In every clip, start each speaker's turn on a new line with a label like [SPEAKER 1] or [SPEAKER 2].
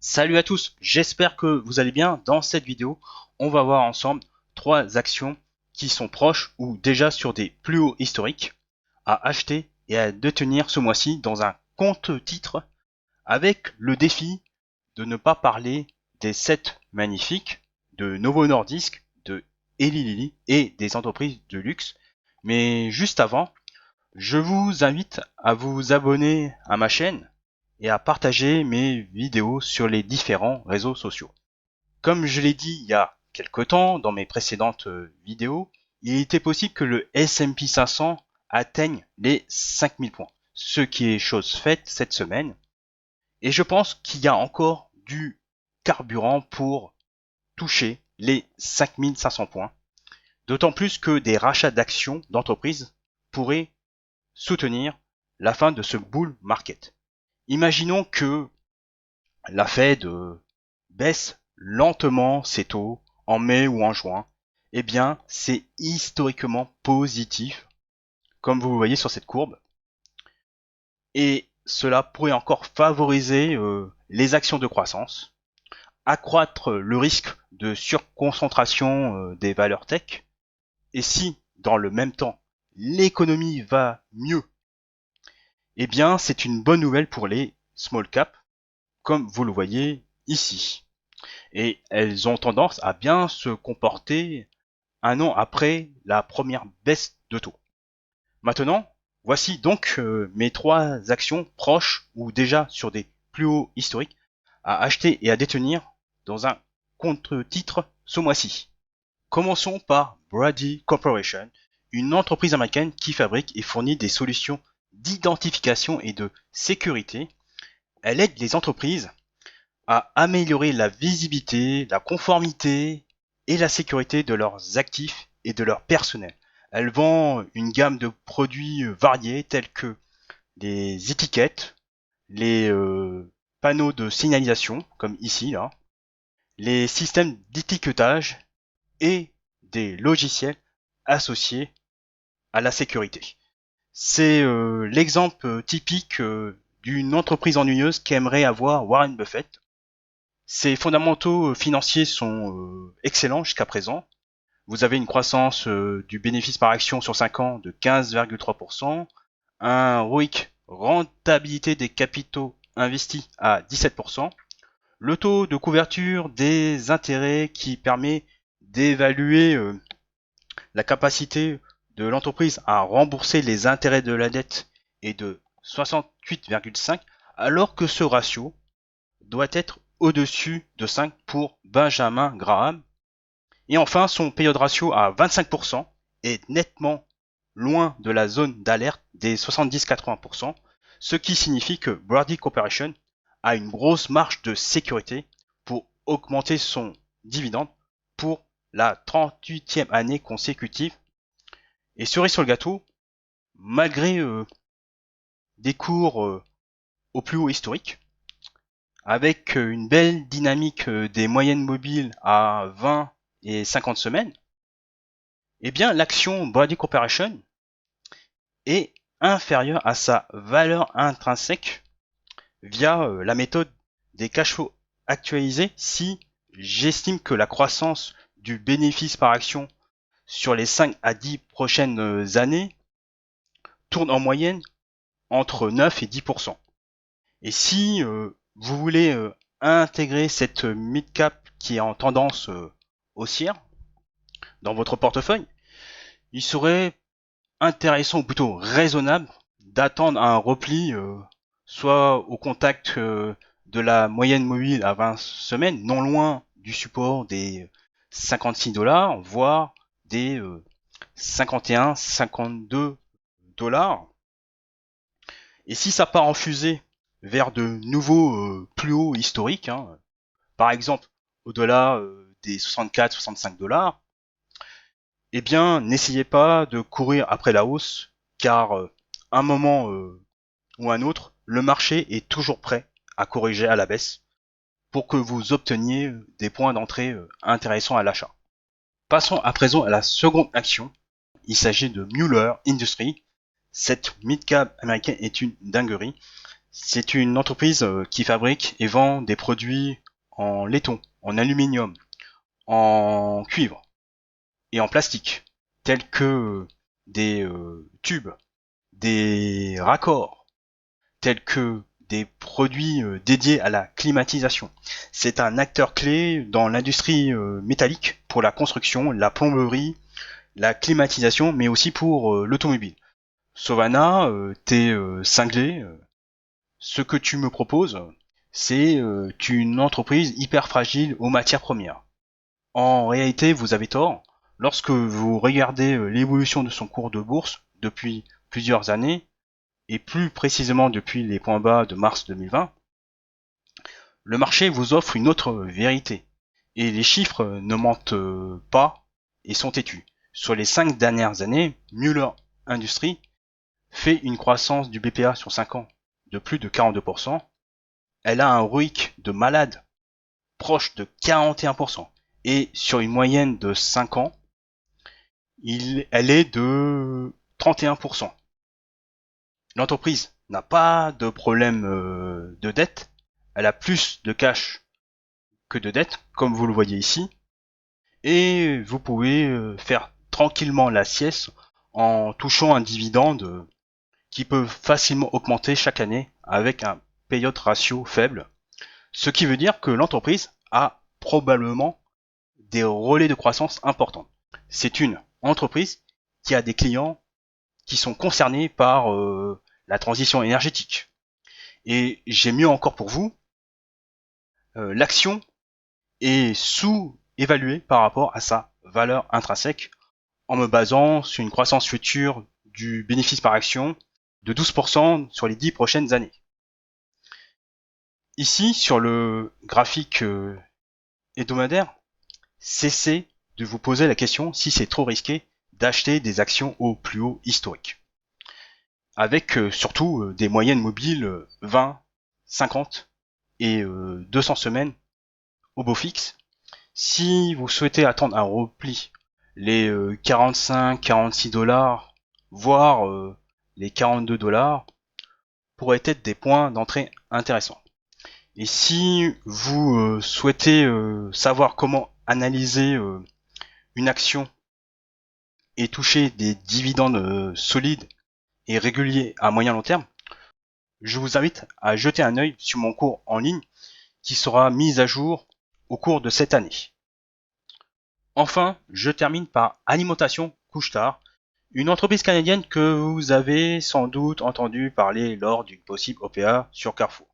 [SPEAKER 1] Salut à tous, j'espère que vous allez bien. Dans cette vidéo, on va voir ensemble 3 actions qui sont proches ou déjà sur des plus hauts historiques à acheter et à détenir ce mois-ci dans un compte titre avec le défi de ne pas parler des 7 magnifiques, de Novo Nordisk, de Eli Lilly et des entreprises de luxe. Mais juste avant, je vous invite à vous abonner à ma chaîne et à partager mes vidéos sur les différents réseaux sociaux. Comme je l'ai dit il y a quelque temps dans mes précédentes vidéos, il était possible que le S&P 500 atteigne les 5000 points, ce qui est chose faite cette semaine. Et je pense qu'il y a encore du carburant pour toucher les 5500 points. D'autant plus que des rachats d'actions d'entreprises pourraient soutenir la fin de ce bull market. Imaginons que la Fed baisse lentement ses taux en mai ou en juin. Eh bien, c'est historiquement positif, comme vous le voyez sur cette courbe. Et cela pourrait encore favoriser les actions de croissance, accroître le risque de surconcentration des valeurs tech. Et si, dans le même temps, l'économie va mieux, eh bien, c'est une bonne nouvelle pour les small caps, comme vous le voyez ici. Et elles ont tendance à bien se comporter un an après la première baisse de taux. Maintenant, voici donc mes 3 actions proches ou déjà sur des plus hauts historiques à acheter et à détenir dans un compte-titre ce mois-ci. Commençons par Brady Corporation, une entreprise américaine qui fabrique et fournit des solutions d'identification et de sécurité. Elle aide les entreprises à améliorer la visibilité, la conformité et la sécurité de leurs actifs et de leur personnel. Elle vend une gamme de produits variés tels que les étiquettes, les panneaux de signalisation, comme ici, là, les systèmes d'étiquetage et des logiciels associés à la sécurité. C'est l'exemple typique d'une entreprise ennuyeuse qu'aimerait avoir Warren Buffett. Ses fondamentaux financiers sont excellents jusqu'à présent. Vous avez une croissance du bénéfice par action sur 5 ans de 15,3%, un ROIC, rentabilité des capitaux investis, à 17%, le taux de couverture des intérêts qui permet d'évaluer la capacité de l'entreprise à rembourser les intérêts de la dette est de 68,5, alors que ce ratio doit être au-dessus de 5 pour Benjamin Graham. Et enfin, son payout ratio à 25% est nettement loin de la zone d'alerte des 70-80%, ce qui signifie que Brady Corporation a une grosse marge de sécurité pour augmenter son dividende pour la 38e année consécutive. Et cerise sur le gâteau, malgré des cours au plus haut historique, avec une belle dynamique des moyennes mobiles à 20 et 50 semaines, eh bien l'action Brady Corporation est inférieure à sa valeur intrinsèque via la méthode des cash flows actualisés si j'estime que la croissance du bénéfice par action sur les 5 à 10 prochaines années tourne en moyenne entre 9 et 10%. Et si vous voulez intégrer cette mid-cap qui est en tendance haussière dans votre portefeuille, il serait intéressant ou plutôt raisonnable d'attendre un repli soit au contact de la moyenne mobile à 20 semaines, non loin du support des 56$, voire des 51-52$. Et si ça part en fusée vers de nouveaux plus hauts historiques, par exemple au-delà des 64-65$, eh bien n'essayez pas de courir après la hausse, car un moment ou un autre, le marché est toujours prêt à corriger à la baisse pour que vous obteniez des points d'entrée intéressants à l'achat. Passons à présent à la seconde action. Il s'agit de Mueller Industries. Cette mid-cap américaine est une dinguerie. C'est une entreprise qui fabrique et vend des produits en laiton, en aluminium, en cuivre et en plastique, tels que des tubes, des raccords, tels que des produits dédiés à la climatisation. C'est un acteur clé dans l'industrie métallique pour la construction, la plomberie, la climatisation, mais aussi pour l'automobile. Sovana, t'es cinglé. Ce que tu me proposes, c'est une entreprise hyper fragile aux matières premières. En réalité, vous avez tort. Lorsque vous regardez l'évolution de son cours de bourse depuis plusieurs années, et plus précisément depuis les points bas de mars 2020, le marché vous offre une autre vérité. Et les chiffres ne mentent pas et sont têtus. Sur les 5 dernières années, Mueller Industries fait une croissance du BPA sur 5 ans de plus de 42%. Elle a un ROIC de malade, proche de 41%. Et sur une moyenne de 5 ans, elle est de 31%. L'entreprise n'a pas de problème de dette. Elle a plus de cash que de dette, comme vous le voyez ici. Et vous pouvez faire tranquillement la sieste en touchant un dividende qui peut facilement augmenter chaque année avec un payout ratio faible. Ce qui veut dire que l'entreprise a probablement des relais de croissance importants. C'est une entreprise qui a des clients qui sont concernés par la transition énergétique. Et j'ai mieux encore pour vous, l'action est sous-évaluée par rapport à sa valeur intrinsèque en me basant sur une croissance future du bénéfice par action de 12% sur les 10 prochaines années. Ici, sur le graphique hebdomadaire, cessez de vous poser la question si c'est trop risqué d'acheter des actions au plus haut historique. Avec surtout des moyennes mobiles 20, 50 et 200 semaines au beau fixe. Si vous souhaitez attendre un repli, les 45, 46 dollars, voire les 42 dollars, pourraient être des points d'entrée intéressants. Et si vous souhaitez savoir comment analyser une action et toucher des dividendes solides et réguliers à moyen long terme, je vous invite à jeter un œil sur mon cours en ligne qui sera mis à jour au cours de cette année. Enfin, je termine par Alimentation Couche-Tard, une entreprise canadienne que vous avez sans doute entendu parler lors d'une possible OPA sur Carrefour.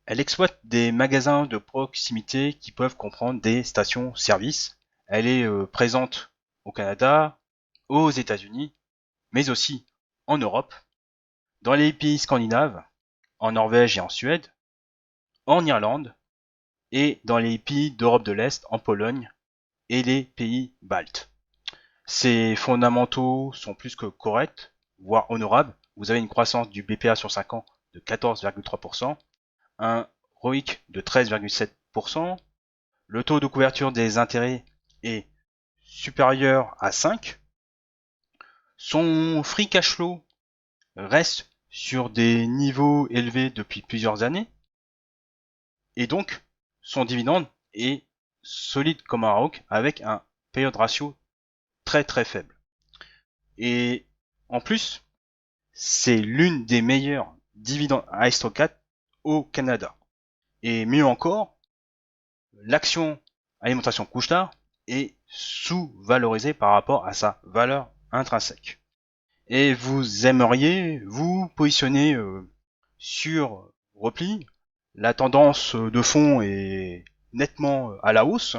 [SPEAKER 1] Elle exploite des magasins de proximité qui peuvent comprendre des stations-service. Elle est présente au Canada, aux États-Unis, mais aussi en Europe, dans les pays scandinaves, en Norvège et en Suède, en Irlande et dans les pays d'Europe de l'Est, en Pologne et les pays baltes. Ces fondamentaux sont plus que corrects, voire honorables. Vous avez une croissance du BPA sur 5 ans de 14,3%, un ROIC de 13,7%, le taux de couverture des intérêts est supérieur à 5, son free cash flow reste sur des niveaux élevés depuis plusieurs années, et donc son dividende est solide comme un roc avec un payout ratio très très faible. Et en plus, c'est l'une des meilleures dividendes aristocrates au Canada. Et mieux encore, l'action Alimentation Couche-Tard est sous-valorisée par rapport à sa valeur intrinsèque. Et vous aimeriez vous positionner sur repli. La tendance de fond est nettement à la hausse.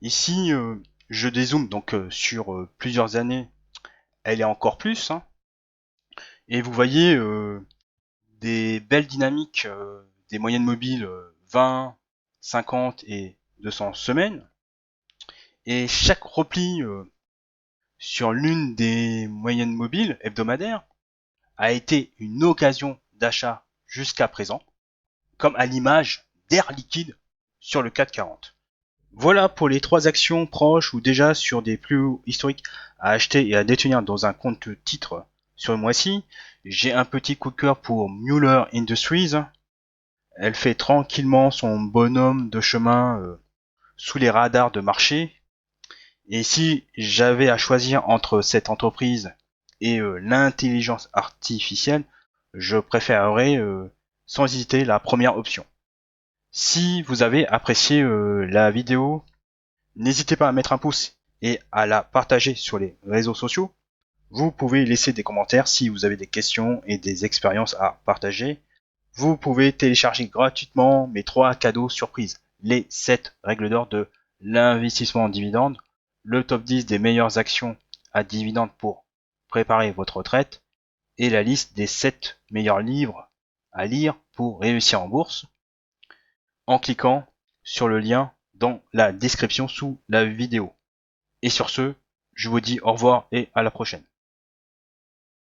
[SPEAKER 1] Ici, je dézoome donc sur plusieurs années, elle est encore plus. Et vous voyez des belles dynamiques des moyennes mobiles 20, 50 et 200 semaines. Et chaque repli sur l'une des moyennes mobiles hebdomadaires a été une occasion d'achat jusqu'à présent, comme à l'image d'Air Liquide sur le CAC 40. Voilà pour les 3 actions proches ou déjà sur des plus hauts historiques à acheter et à détenir dans un compte titre sur le mois-ci. J'ai un petit coup de cœur pour Mueller Industries. Elle fait tranquillement son bonhomme de chemin sous les radars de marché. Et si j'avais à choisir entre cette entreprise et l'intelligence artificielle, je préférerais sans hésiter la première option. Si vous avez apprécié la vidéo, n'hésitez pas à mettre un pouce et à la partager sur les réseaux sociaux. Vous pouvez laisser des commentaires si vous avez des questions et des expériences à partager. Vous pouvez télécharger gratuitement mes 3 cadeaux surprises. Les 7 règles d'or de l'investissement en dividendes, le top 10 des meilleures actions à dividendes pour préparer votre retraite et la liste des 7 meilleurs livres à lire pour réussir en bourse en cliquant sur le lien dans la description sous la vidéo. Et sur ce, je vous dis au revoir et à la prochaine.